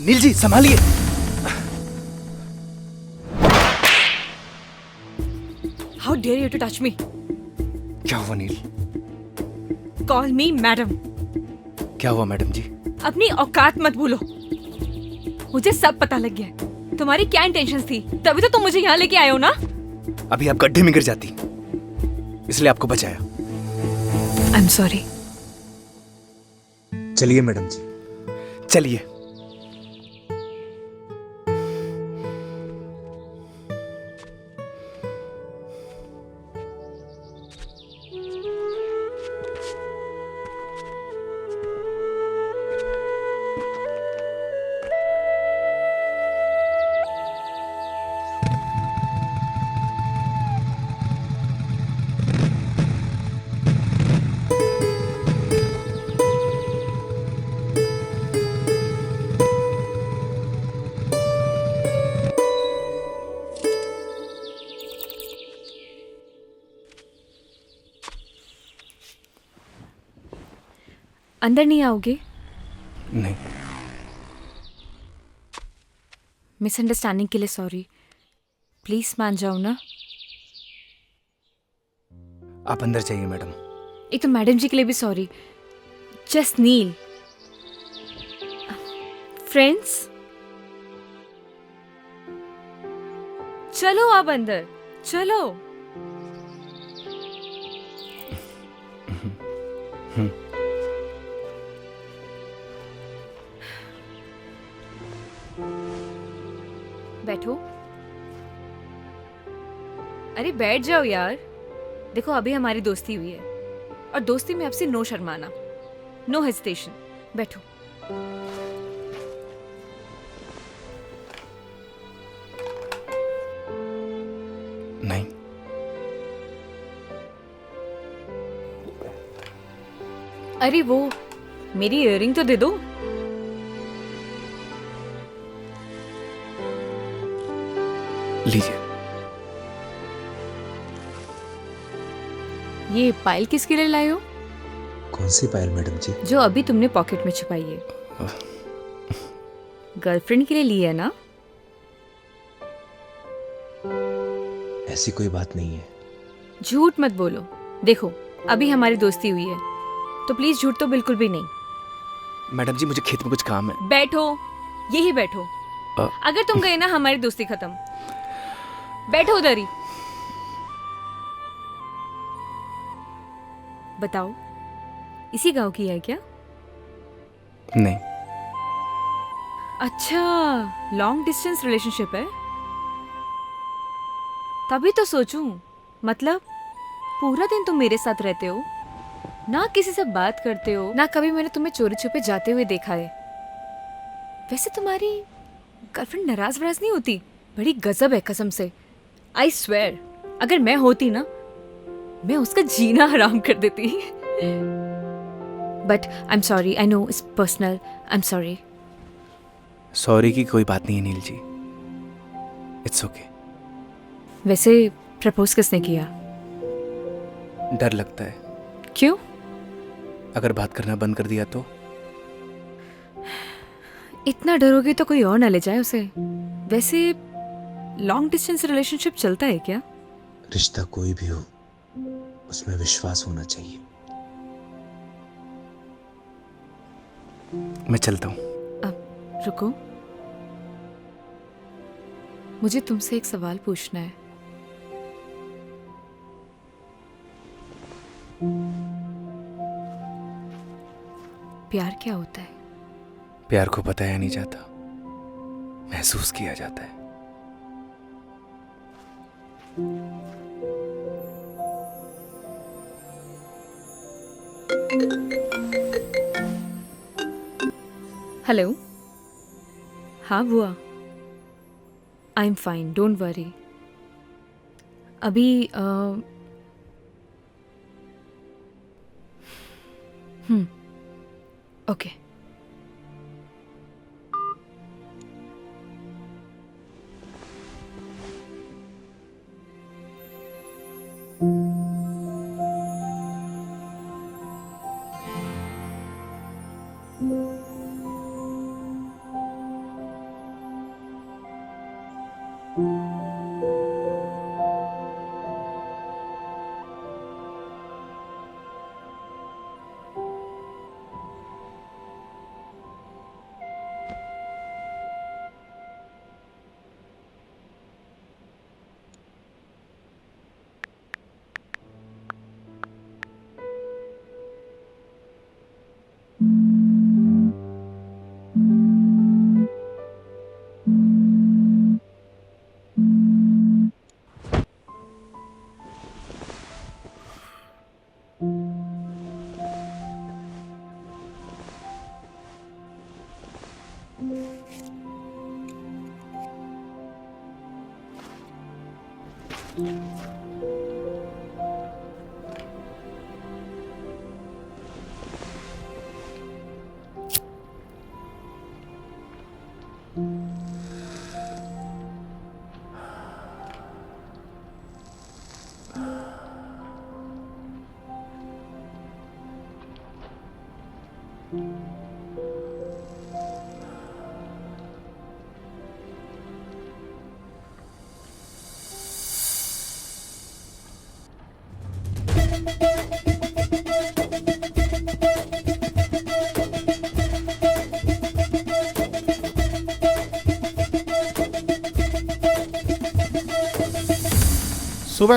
Nil ji संभालिए। How dare you to touch me? क्या हुआ नील? Call me madam. क्या हुआ मैडम जी? अपनी औकात मत भूलो। मुझे सब पता लग गया है। तुम्हारी क्या इंटेंशंस थी, तभी तो तुम मुझे यहाँ लेके आए हो ना? अभी आप गड्ढे में गिर जाती, इसलिए आपको बचाया। I'm sorry. चलिए मैडम जी। चलिए। अंदर नहीं आओगे? नहीं। मिसअंडरस्टैंडिंग के लिए सॉरी। प्लीज मान जाओ ना। आप अंदर जाइए मैडम। एक तो मैडम जी के लिए भी सॉरी। जस्ट नील। फ्रेंड्स, चलो आप अंदर चलो। बैठो। अरे बैठ जाओ यार। देखो अभी हमारी दोस्ती हुई है और दोस्ती में आपसे नो शर्माना, नो हेजिटेशन। बैठो। नहीं। अरे वो मेरी इयररिंग तो दे दो। लीजिए। ये पायल किसके लिए लाए हो? कौन सी पायल मैडम जी? जो अभी तुमने पॉकेट में छुपाई है। गर्लफ्रेंड के लिए ली है ना? ऐसी कोई बात नहीं है। झूठ मत बोलो। देखो अभी हमारी दोस्ती हुई है, तो प्लीज झूठ तो बिल्कुल भी नहीं। मैडम जी मुझे खेत में कुछ काम है। बैठो, यही बैठो। अगर तुम गए ना हमारी दोस्ती खत्म। बैठो उधर ही। बताओ, इसी गांव की है क्या? नहीं। अच्छा, लॉन्ग डिस्टेंस रिलेशनशिप है। तभी तो सोचूं, मतलब पूरा दिन तुम मेरे साथ रहते हो, ना किसी से बात करते हो, ना कभी मैंने तुम्हें चोरी छुपे जाते हुए देखा है। वैसे तुम्हारी गर्लफ्रेंड नाराज वराज नहीं होती? बड़ी गजब है कसम से। आई स्वेयर, अगर मैं होती ना, मैं उसका जीना हराम कर देती। But I am sorry, I know it's personal, I am sorry. Sorry की कोई बात नहीं है नील जी, इट्स ओके। वैसे प्रपोज किसने किया? डर लगता है, क्यों? अगर बात करना बंद कर दिया तो। इतना डरोगे तो कोई और ना ले जाए उसे। वैसे लॉन्ग डिस्टेंस रिलेशनशिप चलता है क्या? रिश्ता कोई भी हो, उसमें विश्वास होना चाहिए। मैं चलता हूँ। अब रुको, मुझे तुमसे एक सवाल पूछना है। प्यार क्या होता है? प्यार को बताया नहीं जाता, महसूस किया जाता है। हेलो। हाँ बुआ, आई एम फाइन, डोंट वरी। अभी ओके। सुबह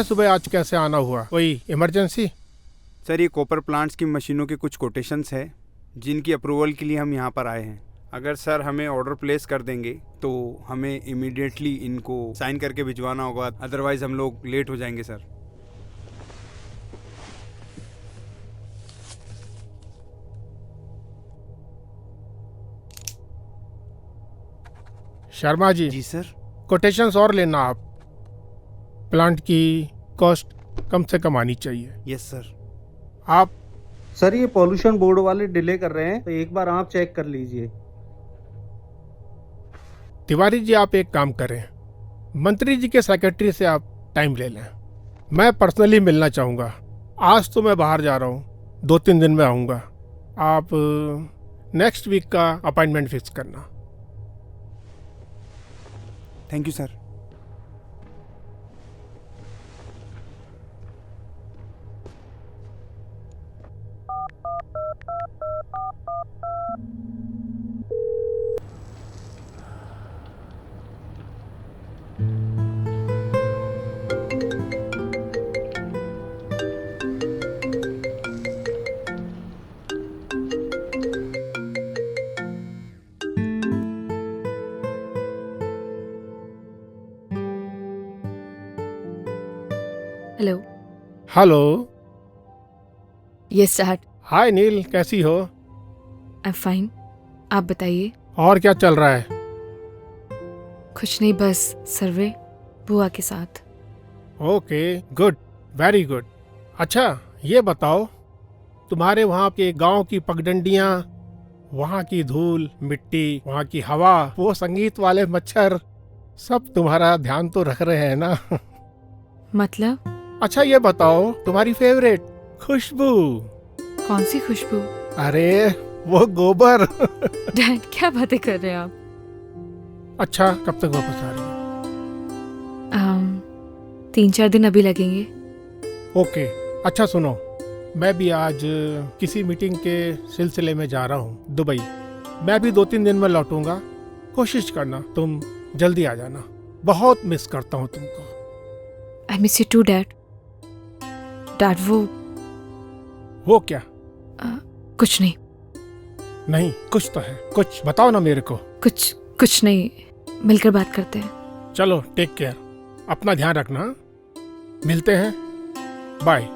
सुबह आज कैसे आना हुआ? कोई इमरजेंसी? सर ये कॉपर प्लांट्स की मशीनों के कुछ कोटेशंस है जिनकी अप्रूवल के लिए हम यहाँ पर आए हैं। अगर सर हमें ऑर्डर प्लेस कर देंगे तो हमें इमीडिएटली इनको साइन करके भिजवाना होगा, अदरवाइज़ हम लोग लेट हो जाएंगे सर। शर्मा जी, जी सर। कोटेशंस और लेना आप। प्लांट की कॉस्ट कम से कम आनी चाहिए। Yes sir. आप सर ये पॉल्यूशन बोर्ड वाले डिले कर रहे हैं, तो एक बार आप चेक कर लीजिए। तिवारी जी, आप एक काम करें, मंत्री जी के सेक्रेटरी से आप टाइम ले लें। मैं पर्सनली मिलना चाहूँगा। आज तो मैं बाहर जा रहा हूँ, 2-3 दिन में आऊँगा। आप नेक्स्ट वीक का अपॉइंटमेंट फिक्स करना। Thank you sir. Hello. Hello. Yes start. Hi Neel, कैसी हो? I am fine. आप बताइए। और क्या चल रहा है? कुछ नहीं, बस सर्वे बुआ के साथ। Okay, good, very good. अच्छा ये बताओ, तुम्हारे वहाँ के गांव की पगडंडियाँ, वहाँ की धूल मिट्टी, वहाँ की हवा, वो संगीत वाले मच्छर, सब तुम्हारा ध्यान तो रख रहे हैं ना? मतलब? अच्छा ये बताओ, तुम्हारी फेवरेट खुशबू? कौन सी खुशबू? अरे वो गोबर। डैड क्या बातें कर रहे हैं आप? अच्छा कब तक वापस आ रही है? 3-4 दिन अभी लगेंगे। ओके। अच्छा सुनो, मैं भी आज किसी मीटिंग के सिलसिले में जा रहा हूँ दुबई। मैं भी 2-3 दिन में लौटूंगा। कोशिश करना तुम जल्दी आ जाना। बहुत मिस करता हूँ तुमको। I miss you too dad. Dad वो क्या? कुछ नहीं। नहीं कुछ तो है, कुछ बताओ ना मेरे को। कुछ नहीं, मिलकर बात करते हैं। चलो टेक केयर, अपना ध्यान रखना। मिलते हैं, बाय।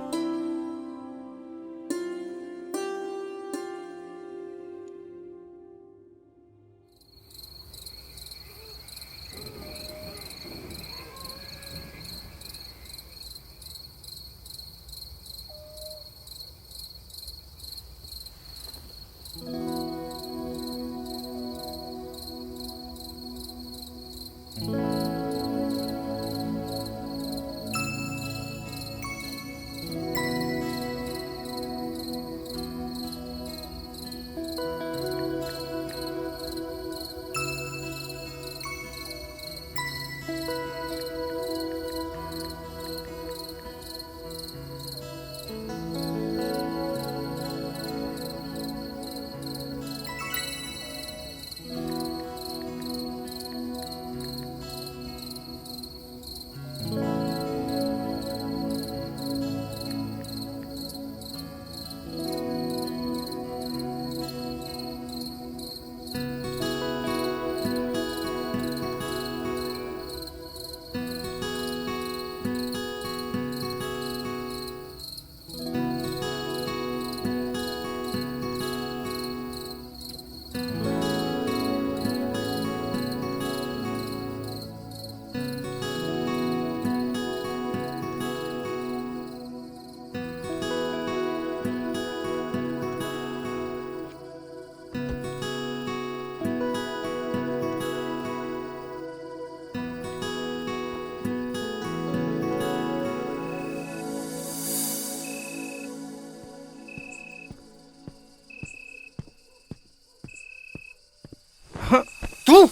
तू?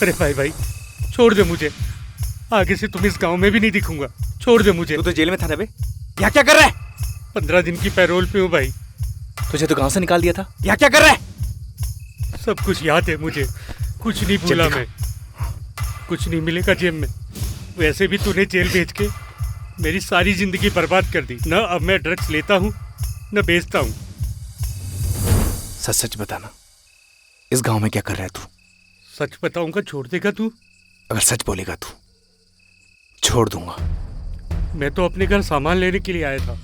अरे भाई छोड़ दे मुझे, आगे से तुम इस गांव में भी नहीं दिखूंगा। छोड़ दे मुझे। तू तो जेल में था ना बे, यहाँ क्या कर रहा है? 15 दिन की पैरोल पे हूँ भाई। तुझे तो गांव से निकाल दिया था, यहाँ क्या कर रहा है? सब कुछ याद है मुझे, कुछ नहीं भूला मैं। कुछ नहीं मिलेगा जेब में। वैसे भी तूने जेल भेज के मेरी सारी जिंदगी बर्बाद कर दी। न अब मैं ड्रग्स लेता हूँ न बेचता हूँ। सच सच बताना, इस गांव में क्या कर रहा है तू? सच बताऊंगा, छोड़ देगा तू? अगर सच बोलेगा तू, छोड़ दूंगा। मैं तो अपने घर सामान लेने के लिए आया था,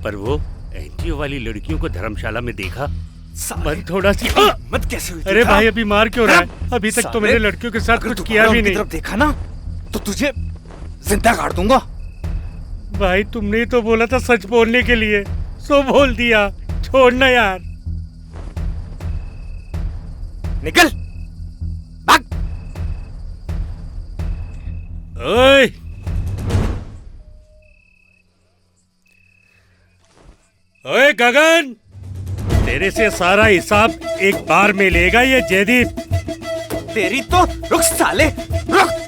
पर वो एनजीओ वाली लड़कियों को धर्मशाला में देखा। मन थोड़ा सी मत कैसे हुई? अरे भाई अभी मार क्यों रहा है? अभी तक तो मैंने लड़कियों के साथ कुछ किया भी नहीं। तरफ देखा ना तो तुझे जिंदा काट दूंगा। भाई तुमने ही तो बोला था सच बोलने के लिए, सो बोल दिया। छोड़ना यार। निकल, भाग। ओए ओए गगन, तेरे से सारा हिसाब एक बार में लेगा ये जयदीप। तेरी तो रुक साले, रुक।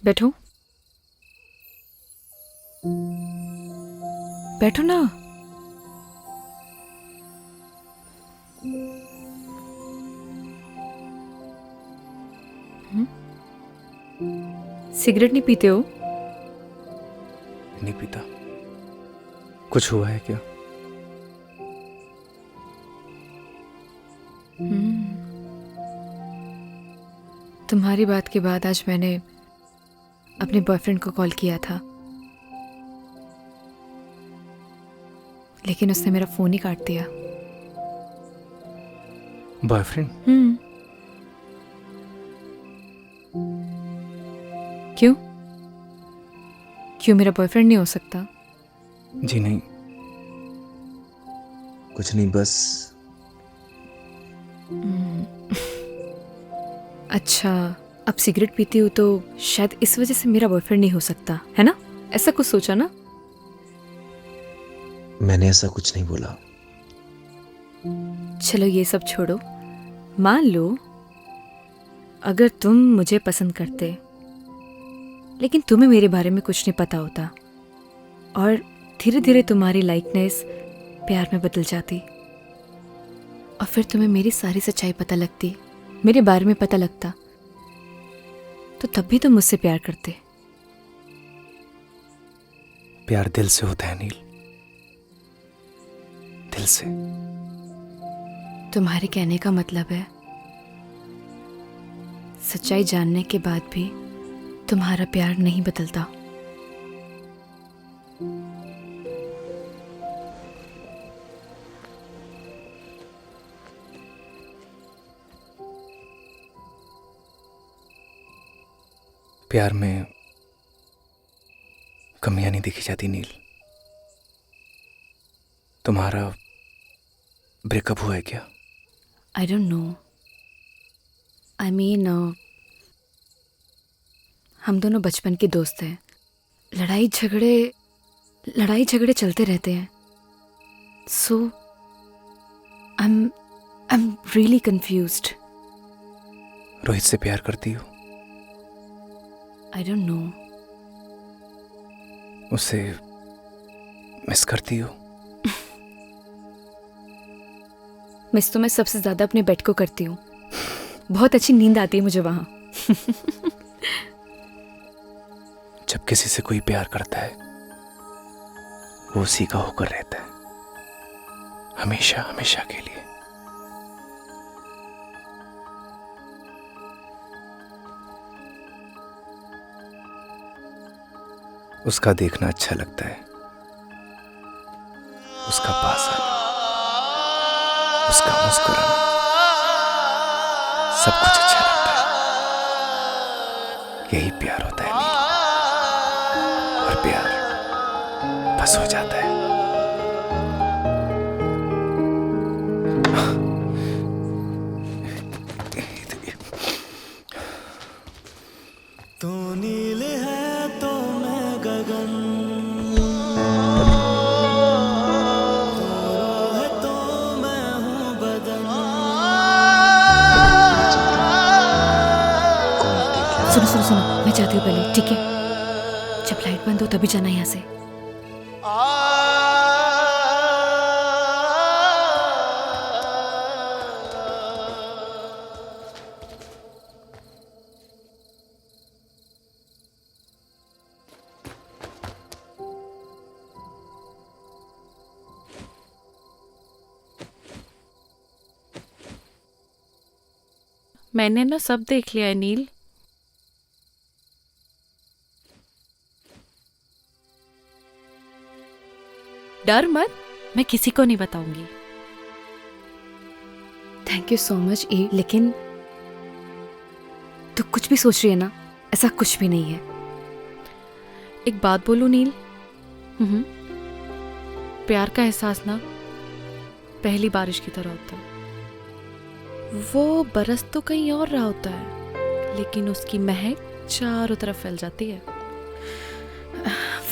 बैठो बैठो ना। सिगरेट नहीं पीते हो? नहीं पीता। कुछ हुआ है क्या? तुम्हारी बात के बाद आज मैंने अपने बॉयफ्रेंड को कॉल किया था, लेकिन उसने मेरा फोन ही काट दिया। बॉयफ्रेंड? क्यों? क्यों मेरा बॉयफ्रेंड नहीं हो सकता? जी नहीं, कुछ नहीं, बस। अच्छा, अब सिगरेट पीती हूँ तो शायद इस वजह से मेरा बॉयफ्रेंड नहीं हो सकता, है ना? ऐसा कुछ सोचा ना? मैंने ऐसा कुछ नहीं बोला। चलो ये सब छोड़ो। मान लो अगर तुम मुझे पसंद करते, लेकिन तुम्हें मेरे बारे में कुछ नहीं पता होता, और धीरे धीरे तुम्हारी लाइकनेस प्यार में बदल जाती, और फिर तुम्हें मेरी सारी सच्चाई पता लगती, मेरे बारे में पता लगता, तो तब भी तुम मुझसे प्यार करते। प्यार दिल से होता है नील, दिल से। तुम्हारे कहने का मतलब है सच्चाई जानने के बाद भी तुम्हारा प्यार नहीं बदलता। प्यार में कमियां नहीं देखी जाती नील। तुम्हारा ब्रेकअप हुआ है क्या? आई डोंट नो। आई मीन हम दोनों बचपन के दोस्त हैं। लड़ाई झगड़े चलते रहते हैं। So I am really confused. Rohit से प्यार करती हो? I don't know. उसे मिस करती हो? मिस तो मैं सबसे ज्यादा अपने बेड को करती हूँ। बहुत अच्छी नींद आती है मुझे वहां। जब किसी से कोई प्यार करता है वो उसी का होकर रहता है, हमेशा हमेशा के लिए। उसका देखना अच्छा लगता है, उसका पास आना, उसका मुस्कुराना। सब कुछ अच्छा लगता है। यही प्यार होता है नील। और प्यार बस हो जाता है। तू नील है तो मैं गगन, तू है तो मैं हूँ बदन। सुनो सुनो सुनो, मैं जाती हूँ पहले, ठीक है? जब लाइट बंद हो तभी जाना यहाँ से। मैंने ना सब देख लिया है नील। डर मत, मैं किसी को नहीं बताऊंगी। थैंक यू सो मच ए, लेकिन तू कुछ भी सोच रही है ना, ऐसा कुछ भी नहीं है। एक बात बोलूं नील, प्यार का एहसास ना पहली बारिश की तरह होता है। वो बरस तो कहीं और रहा होता है, लेकिन उसकी महक चारों तरफ फैल जाती है।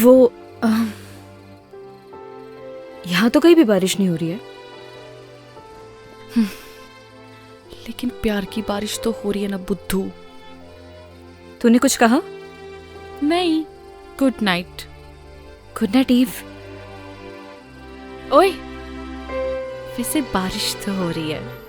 वो यहाँ तो कहीं भी बारिश नहीं हो रही है। लेकिन प्यार की बारिश तो हो रही है ना बुद्धू। तूने कुछ कहा? नहीं, good night. Good night Eve. ओए, वैसे बारिश तो हो रही है।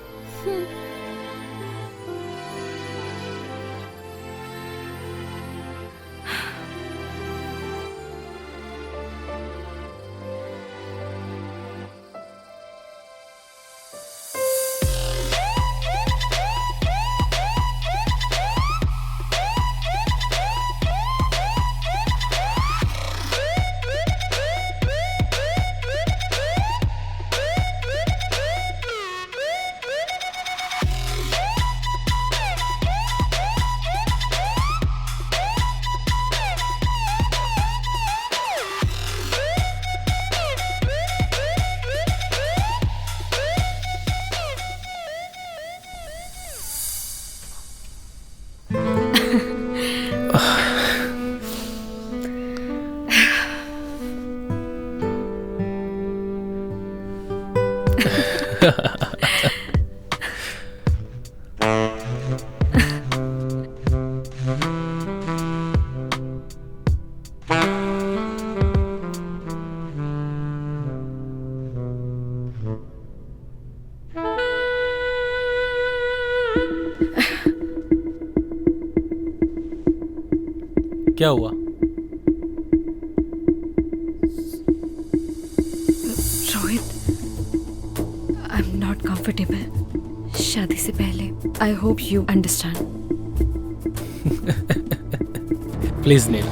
क्या हुआ? Rohit, I am not comfortable शादी से पहले। I hope you understand. Please Neel,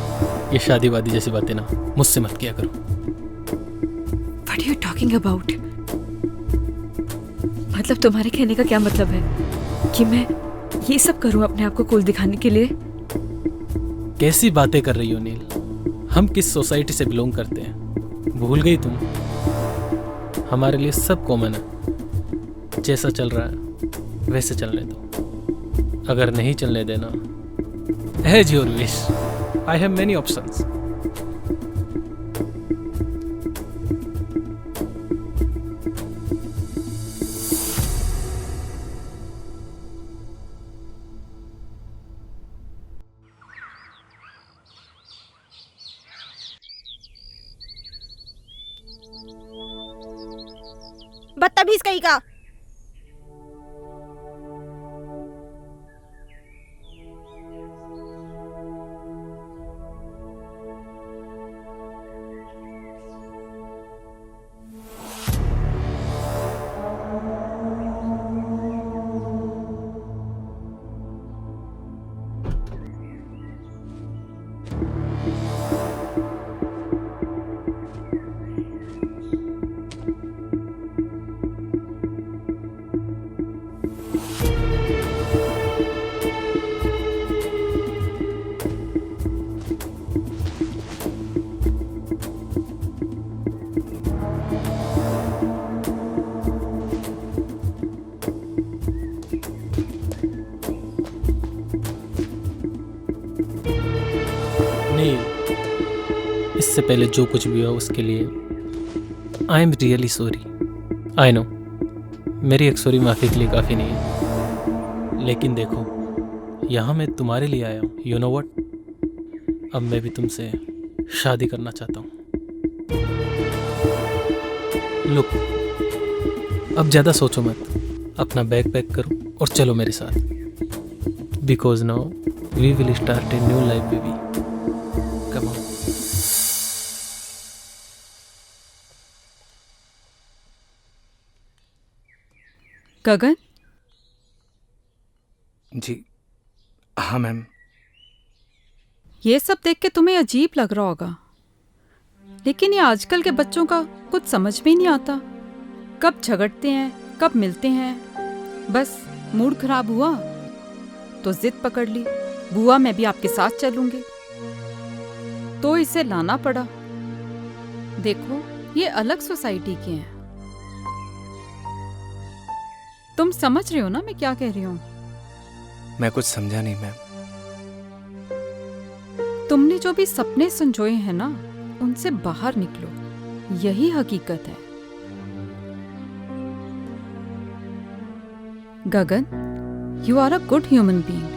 ये शादी वादी जैसी बातें ना मुझसे मत किया करो। What are you talking about? मतलब तुम्हारे कहने का क्या मतलब है कि मैं ये सब करूं अपने आप को कूल दिखाने के लिए? कैसी बातें कर रही हो नील? हम किस सोसाइटी से बिलोंग करते हैं, भूल गई तुम? हमारे लिए सब कॉमन है। जैसा चल रहा है वैसे चलने दो। अगर नहीं चलने देना, as your wish, I have many options. बदतमीज कहीं का। इससे पहले जो कुछ भी हुआ उसके लिए आई am really sorry. I know मेरी एक सॉरी माफ़ी के लिए काफ़ी नहीं है, लेकिन देखो यहाँ मैं तुम्हारे लिए आया हूँ। यू नो व्हाट, अब मैं भी तुमसे शादी करना चाहता हूँ। लुक, अब ज़्यादा सोचो मत, अपना बैग पैक करो और चलो मेरे साथ, because now we will start a new life baby. Come on. Gagan, जी हाँ मैम। ये सब देख के तुम्हें अजीब लग रहा होगा, लेकिन ये आजकल के बच्चों का कुछ समझ में ही नहीं आता। कब झगड़ते हैं, कब मिलते हैं। बस मूड खराब हुआ तो जिद पकड़ ली, बुआ मैं भी आपके साथ चलूंगी, तो इसे लाना पड़ा। देखो ये अलग सोसाइटी के हैं। तुम समझ रहे हो ना मैं क्या कह रही हूँ? मैं कुछ समझा नहीं मैम। तुमने जो भी सपने संजोए हैं ना, उनसे बाहर निकलो, यही हकीकत है। Gagan, you are a good human being.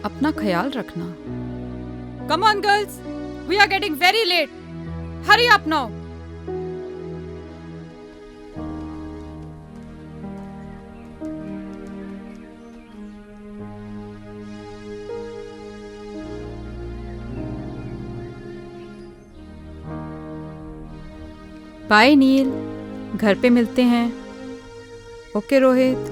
अपना ख्याल रखना। Come on girls, we are getting very late, hurry up now. Bye Neel, घर पे मिलते हैं। Okay Rohit.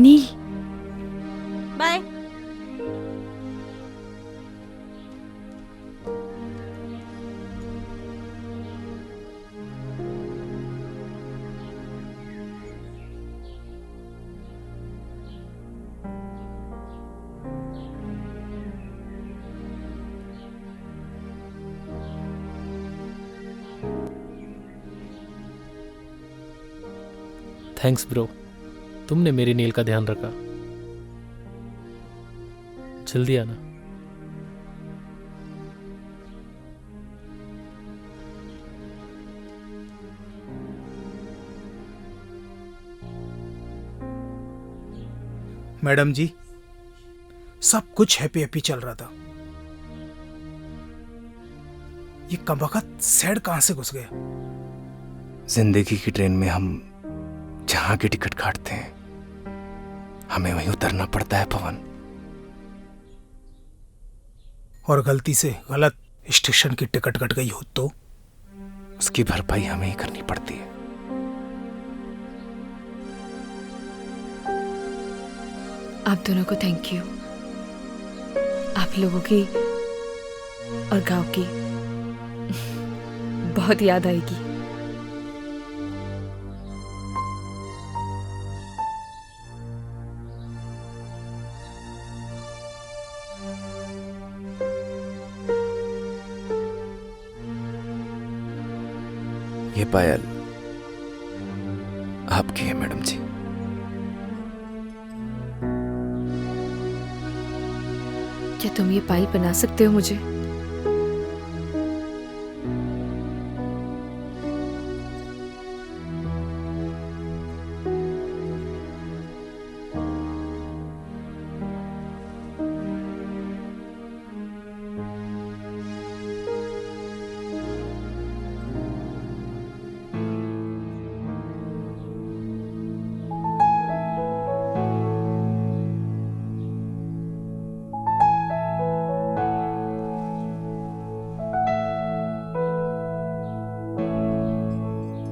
Neel, bye. Thanks bro, तुमने मेरी नील का ध्यान रखा। जल्दी आना। मैडम जी, सब कुछ हैप्पी हैप्पी चल रहा था, ये कमबख्त सैड कहां से घुस गया? जिंदगी की ट्रेन में हम जहां की टिकट काटते हैं, हमें वहीं उतरना पड़ता है पवन। और गलती से गलत स्टेशन की टिकट कट गई हो तो उसकी भरपाई हमें ही करनी पड़ती है। आप दोनों को थैंक यू। आप लोगों की और गांव की बहुत याद आएगी। ये पायल आपकी है मैडम जी। क्या तुम ये पायल बना सकते हो मुझे?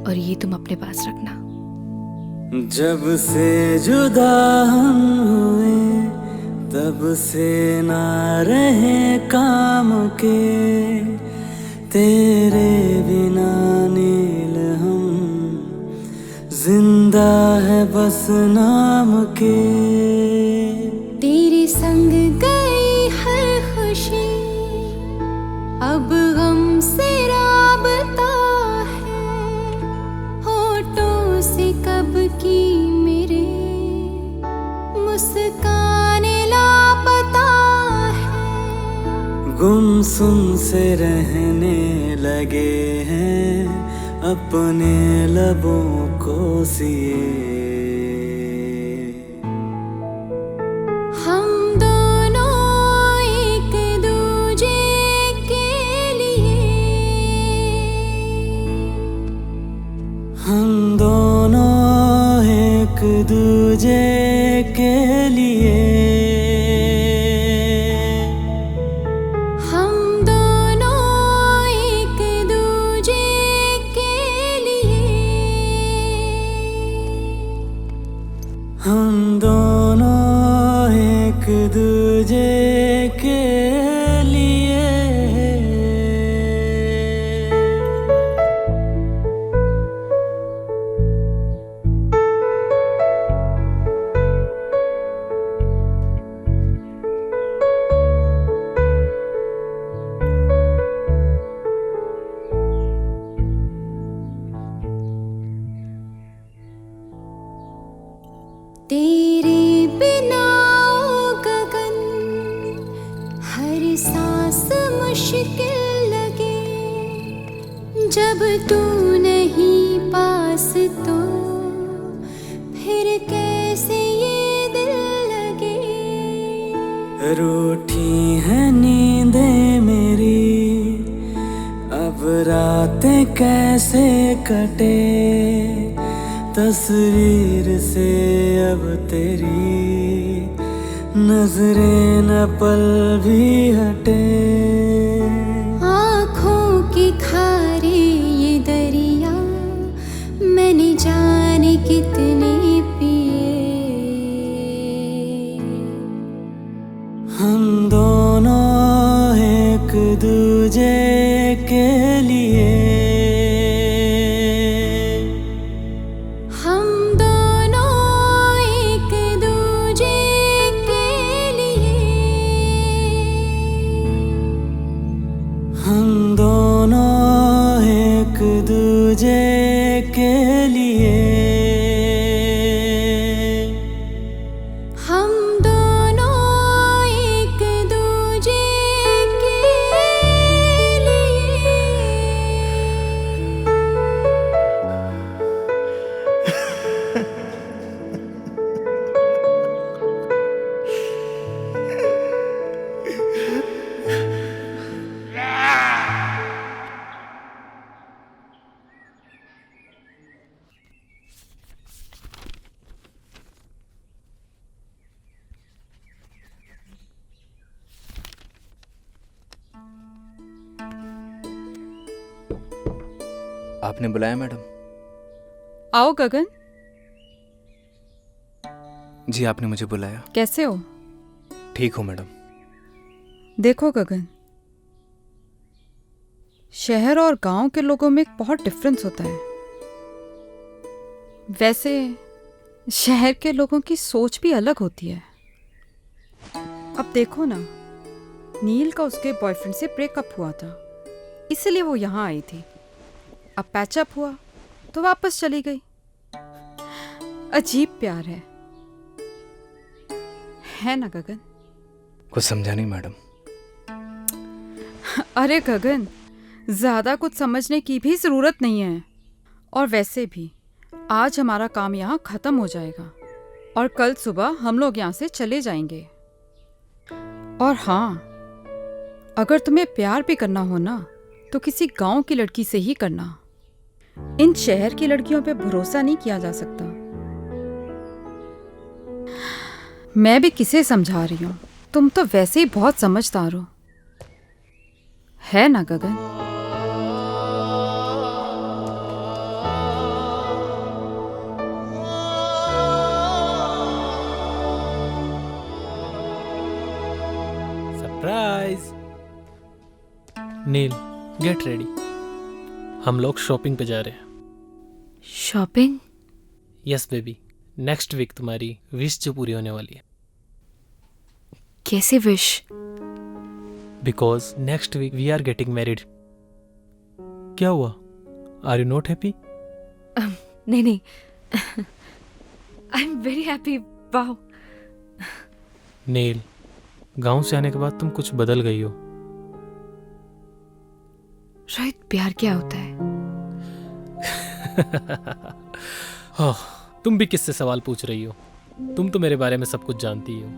और ये तुम अपने पास रखना। जब से जुदा हम हुए तब से ना रहे काम के, तेरे बिना नील हम जिंदा है बस नाम के। तेरे संग गई हर खुशी, अब गम से राबता है, होठों से कब की मेरे सुन से रहने लगे हैं अपने लबों को सिए। हम दोनों एक दूजे के लिए, हम दोनों एक दूजे के लिए, हम दोनों एक दूजे के लिए, हम दोनों एक दूजे के लिए। तेरे बिना ओ गगन हर सांस मुश्किल लगे, जब तू नहीं पास तो फिर कैसे ये दिल लगे। रूठी है नींदें मेरी, अब रातें कैसे कटे, तस्वीर से अब तेरी नजरें न पल भी हटे। आँखों के खारे ये दरिया मैंने जाने कितने पिए। हम दोनों एक दूजे के लिए, हम दोनों एक दूजे के लिए, हम दोनों एक दूजे के लिए, हम दोनों एक दूजे के लिए। आपने बुलाया मैडम? आओ गगन। जी आपने मुझे बुलाया। कैसे हो? ठीक हूँ मैडम। देखो गगन, शहर और गांव के लोगों में बहुत डिफरेंस होता है। वैसे शहर के लोगों की सोच भी अलग होती है। अब देखो ना, नील का उसके बॉयफ्रेंड से ब्रेकअप हुआ था, इसलिए वो यहाँ आई थी। अब पैचअप हुआ तो वापस चली गई। अजीब प्यार है ना गगन? कुछ समझा नहीं मैडम। अरे गगन, ज्यादा कुछ समझने की भी जरूरत नहीं है। और वैसे भी आज हमारा काम यहाँ खत्म हो जाएगा और कल सुबह हम लोग यहाँ से चले जाएंगे। और हाँ, अगर तुम्हें प्यार भी करना हो ना तो किसी गांव की लड़की से ही करना। इन शहर की लड़कियों पे भरोसा नहीं किया जा सकता। मैं भी किसे समझा रही हूँ, तुम तो वैसे ही बहुत समझदार हो, है ना Gagan? Surprise. Neel, get ready, हम लोग शॉपिंग पे जा रहे हैं। Shopping? Yes baby, next week तुम्हारी विश जो पूरी होने वाली है। कैसे wish? Because next week we are getting married. क्या हुआ? Are you not happy? नहीं नहीं, I am very happy. Wow. Neel, गांव से आने के बाद तुम कुछ बदल गई हो। रोहित, प्यार क्या होता है? ओह, तुम भी किससे सवाल पूछ रही हो? तुम तो मेरे बारे में सब कुछ जानती ही हो।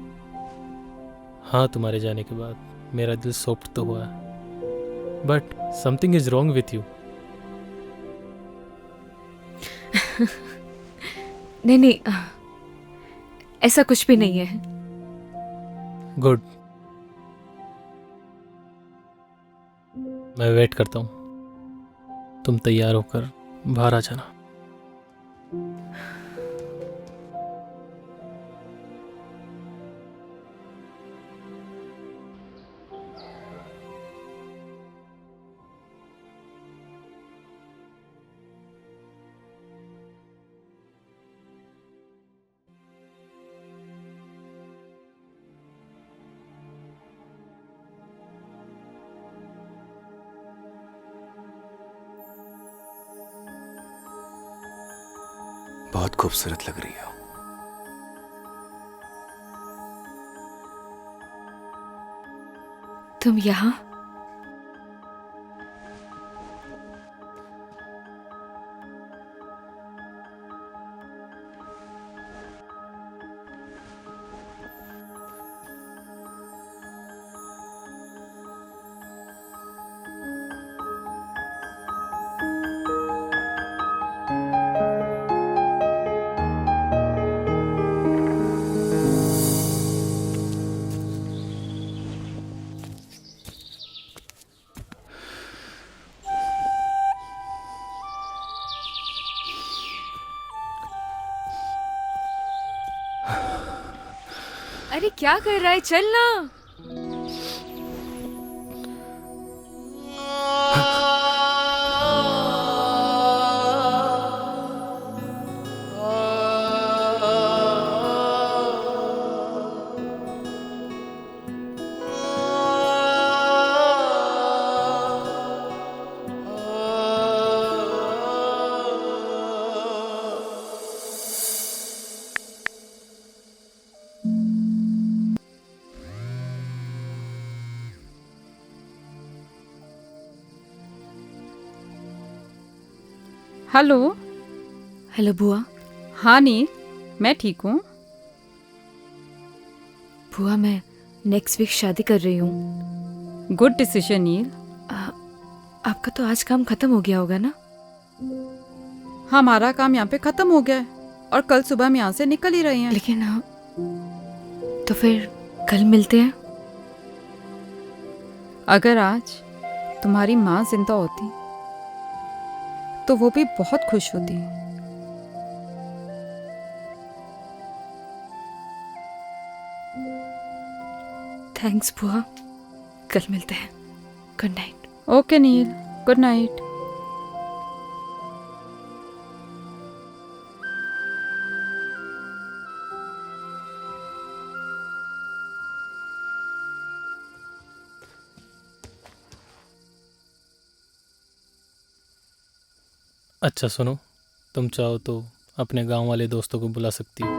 हाँ, तुम्हारे जाने के बाद मेरा दिल सॉफ्ट तो हुआ है, but something is wrong with you. नहीं नहीं, ऐसा कुछ भी नहीं है। गुड, मैं वेट करता हूँ। तुम तैयार होकर बाहर आ जाना। बहुत खूबसूरत लग रही हो। तुम यहाँ? अरे क्या कर रहा है? चल ना। हेलो। हेलो बुआ। हाँ नील, मैं ठीक हूँ। बुआ, मैं नेक्स्ट वीक शादी कर रही हूँ। गुड डिसीजन नील। आपका तो आज काम खत्म हो गया होगा ना? हमारा काम यहाँ पे खत्म हो गया है और कल सुबह हम यहाँ से निकल ही रहे हैं। लेकिन तो फिर कल मिलते हैं। अगर आज तुम्हारी माँ जिंदा होती तो वो भी बहुत खुश होती। थैंक्स बुआ, कल मिलते हैं। Good night. ओके नील, गुड नाइट। अच्छा सुनो, तुम चाहो तो अपने गांव वाले दोस्तों को बुला सकती हो।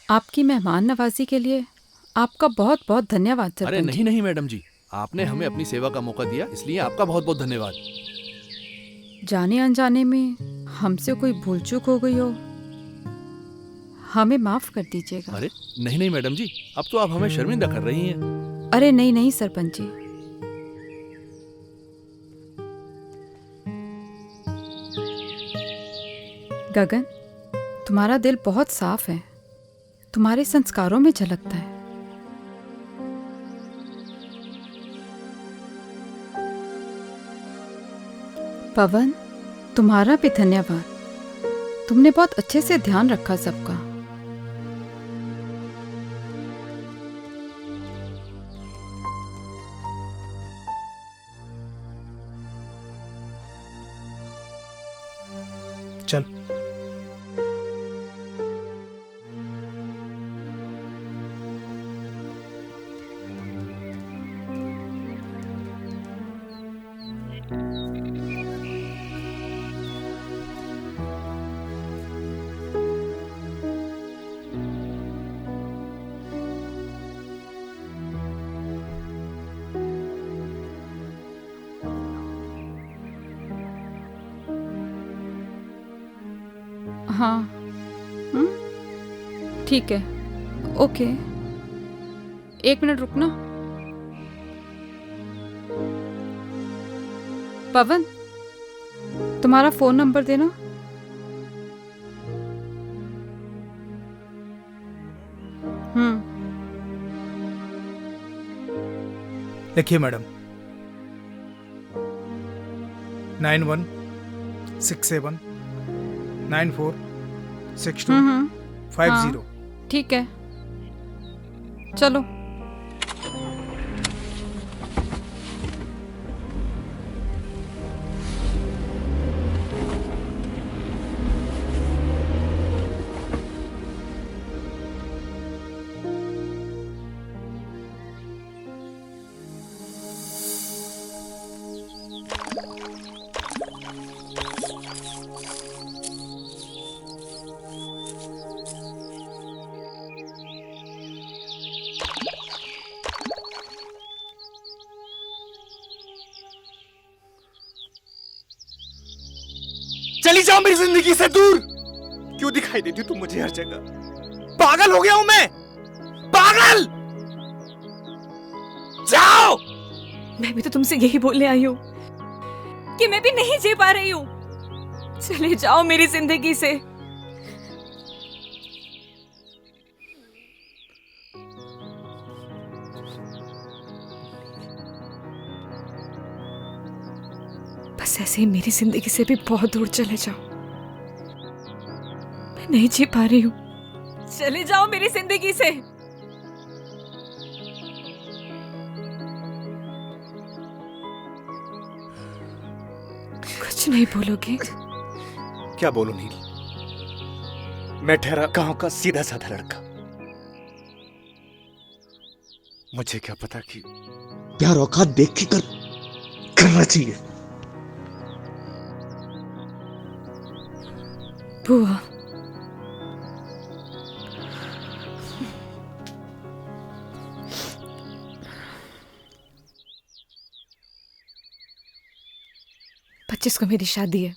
आपकी मेहमान नवाजी के लिए आपका बहुत बहुत धन्यवाद सरपंच। अरे नहीं नहीं मैडम जी, आपने हमें अपनी सेवा का मौका दिया, इसलिए आपका बहुत बहुत धन्यवाद। जाने अनजाने में हमसे कोई भूल चूक हो गई हो, हमें माफ कर दीजिएगा। अरे नहीं नहीं मैडम जी, अब तो आप हमें शर्मिंदा कर रही हैं। अरे नहीं नहीं सरपंच जी, गगन, तुम्हारा दिल बहुत साफ है, तुम्हारे संस्कारों में झलकता है। पवन, तुम्हारा भी धन्यवाद, तुमने बहुत अच्छे से ध्यान रखा सबका। चल। हाँ। ठीक है। ओके, 1 मिनट रुकना। पवन, तुम्हारा फोन नंबर देना। लिखिए मैडम। 9167 946250। हाँ, ठीक है, चलो। चली जाओ मेरी जिंदगी से दूर। क्यों दिखाई देती तुम मुझे हर जगह? पागल हो गया हूं मैं, पागल। जाओ। मैं भी तो तुमसे यही बोलने आई हूँ कि मैं भी नहीं जी पा रही हूँ। चले जाओ मेरी जिंदगी से। बस ऐसे ही मेरी जिंदगी से भी बहुत दूर चले जाओ। मैं नहीं जी पा रही हूँ। चले जाओ मेरी जिंदगी से। कुछ नहीं बोलोगे? क्या बोलूं नील? मैं ठहरा गांव का सीधा साधा लड़का। मुझे क्या पता कि प्यार औकात देख के करना चाहिए। बुआ, पच्चीस को मेरी शादी है।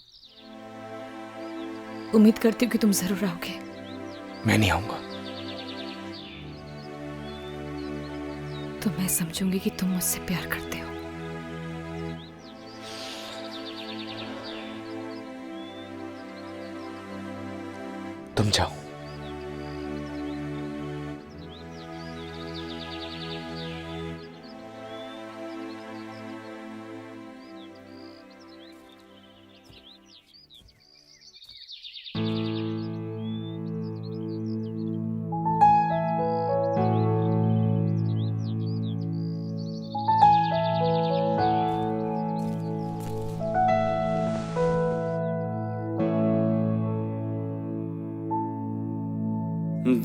उम्मीद करती हूँ कि तुम जरूर आओगे। मैं नहीं आऊंगा। तो मैं समझूंगी कि तुम मुझसे प्यार करते हो। तुम जाओ।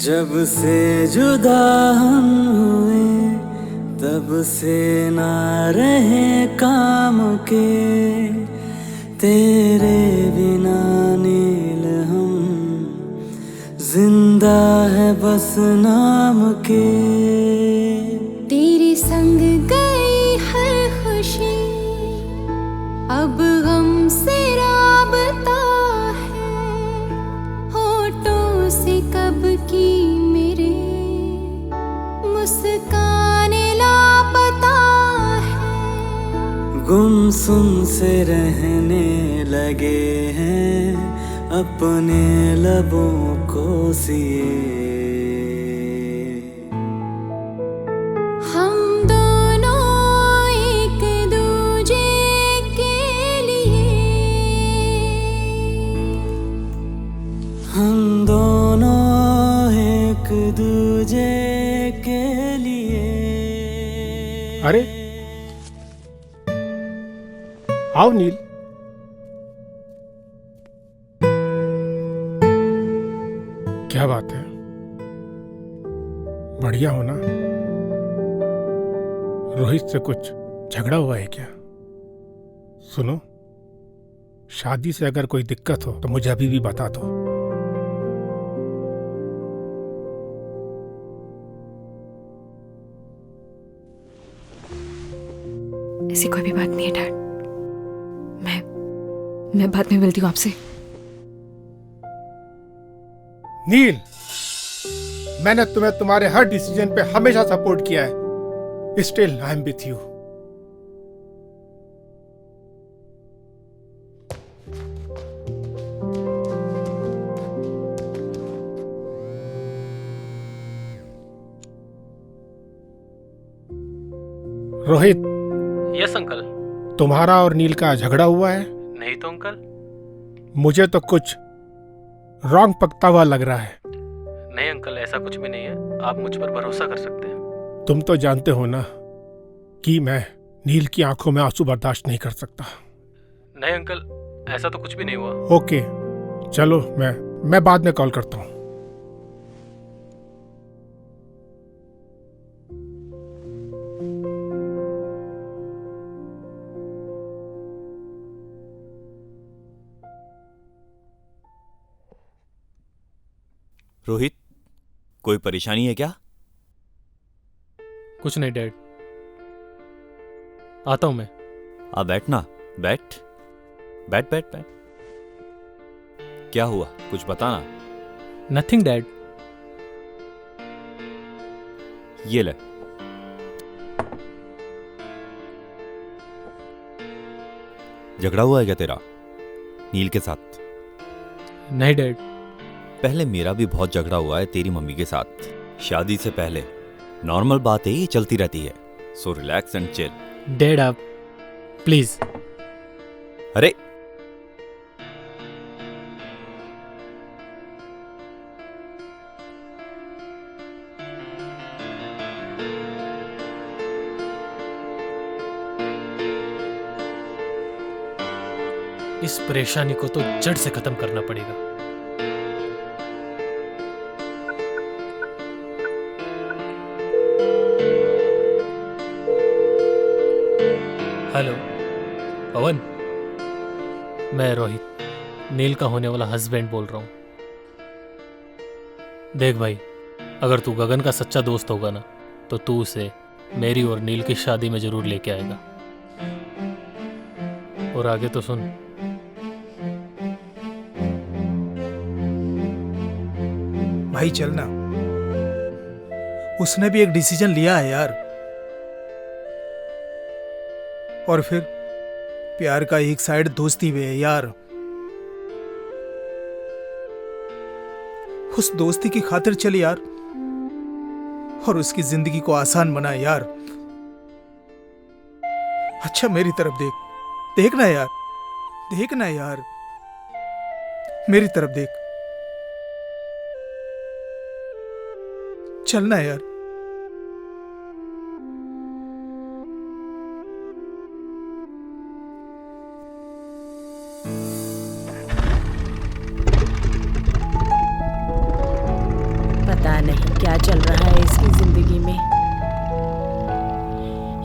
जब से जुदा हम हुए तब से ना रहे काम के, तेरे बिना नील हम जिंदा है बस नाम के। तेरे संग गई हर खुशी अब गम से राबता है, होठों से कब की मेरे मुस्कान लापता है। गुमसुम से रहने लगे हैं अपने लबों को सिए। हम दोनों एक दूजे के लिए, हम दोनों एक दूजे के लिए। अरे आओ नील। क्या बात है, बढ़िया हो ना? रोहित से कुछ झगड़ा हुआ है क्या? सुनो, शादी से अगर कोई दिक्कत हो तो मुझे अभी भी बता दो। ऐसी कोई भी बात नहीं है डैड। मैं बाद में मिलती हूँ आपसे। नील, मैंने तुम्हें तुम्हारे हर डिसीजन पे हमेशा सपोर्ट किया है। Still I am with you. Rohit. Yes uncle. तुम्हारा और नील का झगड़ा हुआ है? नहीं तो अंकल। मुझे तो कुछ रॉन्ग पकता हुआ लग रहा है। नहीं अंकल, ऐसा कुछ भी नहीं है, आप मुझ पर भरोसा कर सकते हैं। तुम तो जानते हो ना कि मैं नील की आंखों में आंसू बर्दाश्त नहीं कर सकता। नहीं अंकल, ऐसा तो कुछ भी नहीं हुआ। ओके, चलो मैं बाद में कॉल करता हूँ। रोहित, कोई परेशानी है क्या? कुछ नहीं डैड, आता हूं मैं। आ बैठना, बैठ बैठ बैठ बैठ। क्या हुआ, कुछ बताना। Nothing dad. ये ले। झगड़ा हुआ है क्या तेरा नील के साथ? नहीं डैड। पहले मेरा भी बहुत झगड़ा हुआ है तेरी मम्मी के साथ, शादी से पहले। नॉर्मल बात है, ये चलती रहती है। So relax and chill. Dad आप प्लीज। अरे इस परेशानी को तो जड़ से खत्म करना पड़ेगा। हेलो पवन, मैं रोहित, नील का होने वाला हस्बैंड बोल रहा हूं। देख भाई, अगर तू गगन का सच्चा दोस्त होगा ना, तो तू उसे मेरी और नील की शादी में जरूर लेके आएगा। और आगे तो सुन। भाई चलना, उसने भी एक डिसीजन लिया है यार। और फिर प्यार का एक साइड दोस्ती भी है यार। उस दोस्ती की खातिर चल यार, और उसकी जिंदगी को आसान बना यार। अच्छा मेरी तरफ देख, देखना यार, देखना यार, मेरी तरफ देख। चलना यार। पता नहीं क्या चल रहा है इसकी जिंदगी में।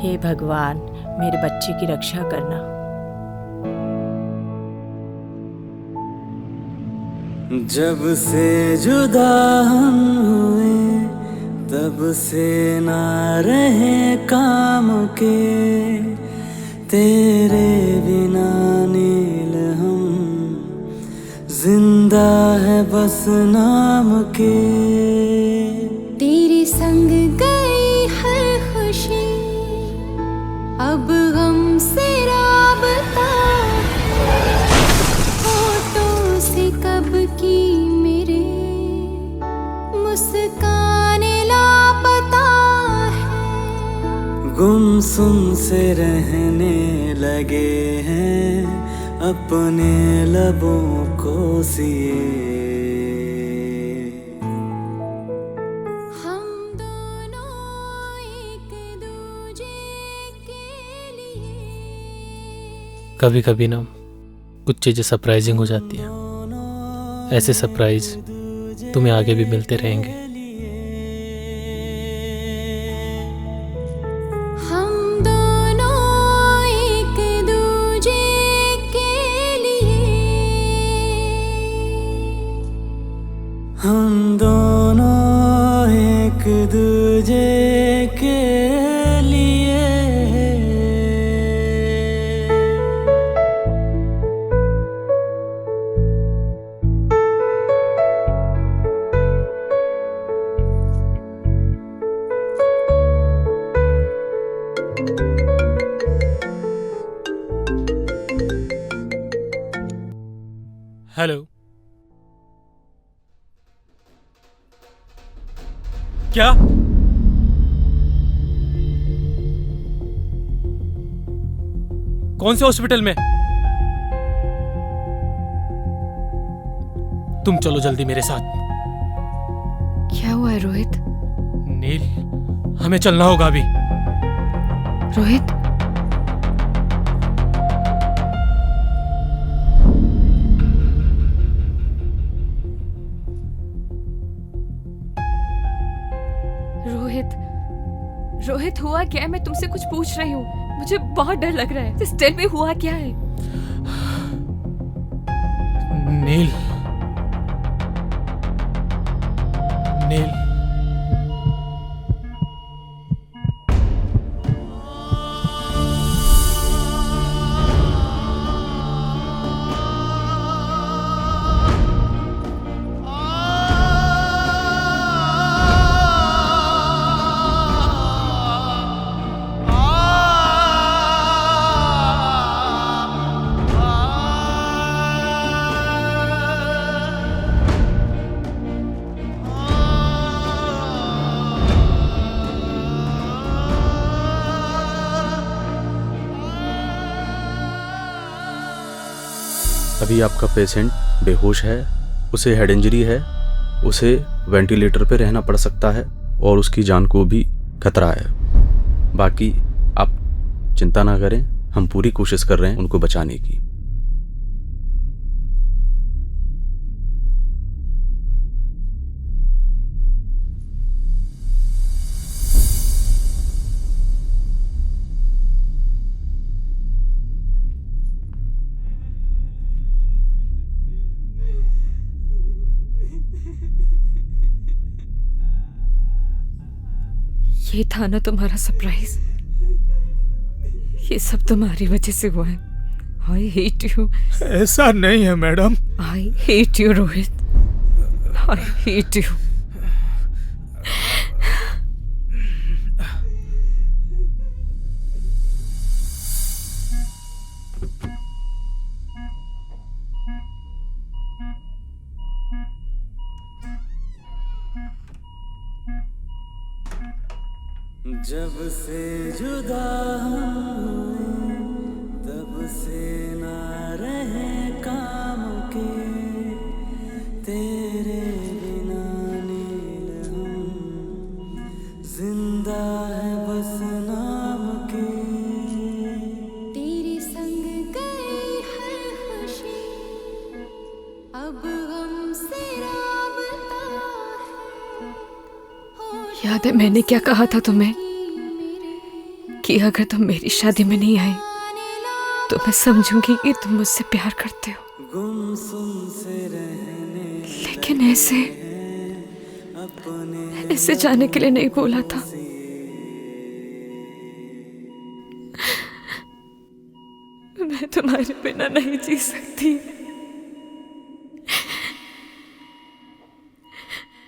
हे भगवान, मेरे बच्चे की रक्षा करना। जब से जुदा हम हुए, तब से ना रहे काम के। तेरे बिना नील हम जिंदा है बस नाम के। तेरे संग गई हर खुशी, अब गम से राबता। होठों से कब की मेरे मुस्काने लापता है। गुमसुम से रहने लगे हैं अपने लबों को सिए। कभी कभी ना कुछ चीजें सरप्राइजिंग हो जाती हैं। ऐसे सरप्राइज तुम्हें आगे भी मिलते रहेंगे। हम दोनों एक दूजे के लिए, हम दोनों एक दूजे के लिए। हेलो, क्या? कौन से हॉस्पिटल में? तुम चलो जल्दी मेरे साथ। क्या हुआ है रोहित? नील, हमें चलना होगा अभी। रोहित, रोहित, रोहित हुआ क्या है? मैं तुमसे कुछ पूछ रही हूँ, मुझे बहुत डर लग रहा है। Just tell me हुआ क्या है? नील, नील, अभी आपका पेशेंट बेहोश है, उसे हेड इंजरी है, उसे वेंटिलेटर पे रहना पड़ सकता है और उसकी जान को भी खतरा है। बाकी आप चिंता ना करें, हम पूरी कोशिश कर रहे हैं उनको बचाने की। ये था ना तुम्हारा सरप्राइज? ये सब तुम्हारी वजह से हुआ है। I hate you. ऐसा नहीं है madam. I hate you Rohit, I hate you. जब से जुदा हुए तब से ना रहे काम के, तेरे बिना नील हम जिंदा है बस नाम के। तेरे संग गई हर खुशी अब हमसे राबता है। याद है मैंने क्या कहा था तुम्हें कि अगर तुम मेरी शादी में नहीं आई तो मैं समझूंगी कि तुम मुझसे प्यार करते हो। गुमसुम से रहने लेकिन ऐसे जाने के लिए नहीं बोला था। मैं तुम्हारे बिना नहीं जी सकती।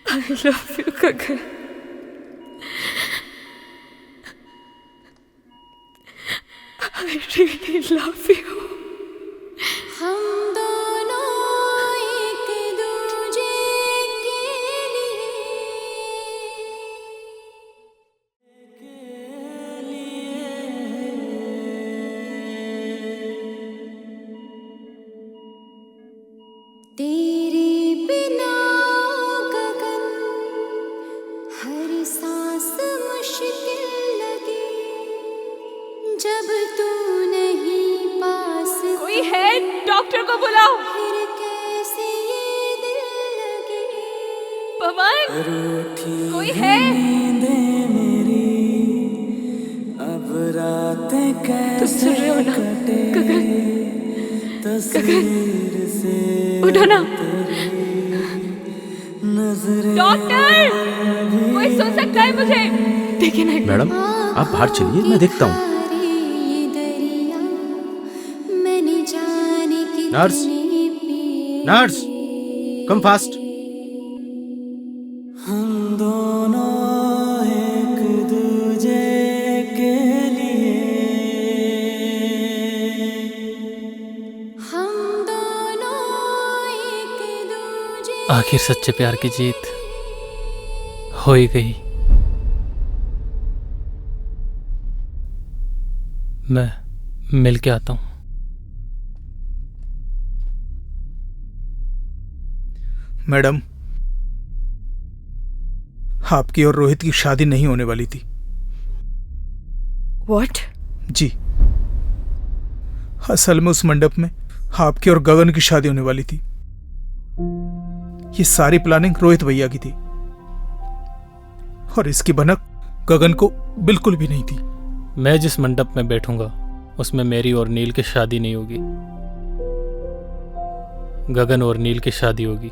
I love you Gagan. I really love you. हम दोनों एक दूजे के लिए, तेरे बिना गगन हर सांस मुश्किल लगे, जब तू नहीं पास। कोई है? डॉक्टर को बुलाओ। फिर कैसे ये दिल लगे। भगवान, कोई है? अब रातें तुम सुन रहे हो ना? गगन, तस्वीर से उठो ना। नजरें डॉक्टर, कोई सुन सकता है मुझे? देखिए ना। मैडम आप बाहर चलिए, मैं देखता हूँ। Nurse, nurse, come fast. हम दोनों एक दूजे के लिए, हम दोनों एक दूजे। आखिर सच्चे प्यार की जीत हो ही गई। मैं मिल के आता हूँ। मैडम, आपकी और रोहित की शादी नहीं होने वाली थी। What? जी, असल में उस मंडप में आपकी और गगन की शादी होने वाली थी। ये सारी प्लानिंग रोहित भैया की थी और इसकी भनक गगन को बिल्कुल भी नहीं थी। मैं जिस मंडप में बैठूंगा उसमें मेरी और नील की शादी नहीं होगी, गगन और नील की शादी होगी।